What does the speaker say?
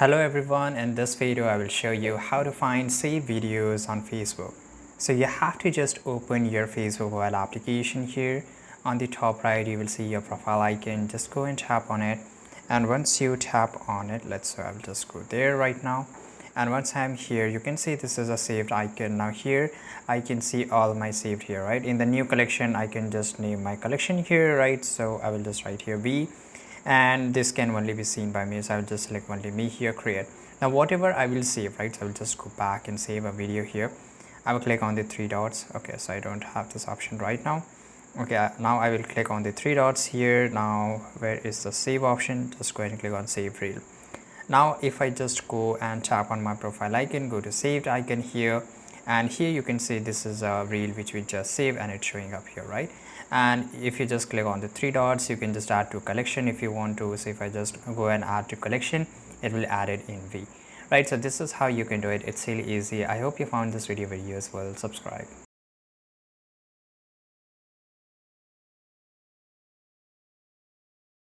Hello everyone, in this video I will show you how to find saved videos on Facebook. So you have to just open your Facebook mobile application here. On the top right you will see your profile icon. Just go and tap on it, and once you tap on it, I will just go there right now, and once I'm here you can see this is a saved icon. Now here I can see all my saved here, right? In the new collection I can just name my collection here, right? So I will just write here B, and this can only be seen by me, so I will just select only me here, create. Now whatever I will save, right? So I will just go back and save a video here. I will click on the three dots. Okay, so I don't have this option right now. Okay, now I will click on the three dots here. Now where is the save option? Just go ahead and click on save reel. Now if I just go and tap on my profile icon, go to saved icon here, and here you can see this is a reel which we just saved and it's showing up here, right? And if you just click on the three dots, you can just add to collection if you want to. So if I just go and add to collection, it will add it in V, right? So this is how you can do it. It's really easy. I hope you found this video very useful. Subscribe.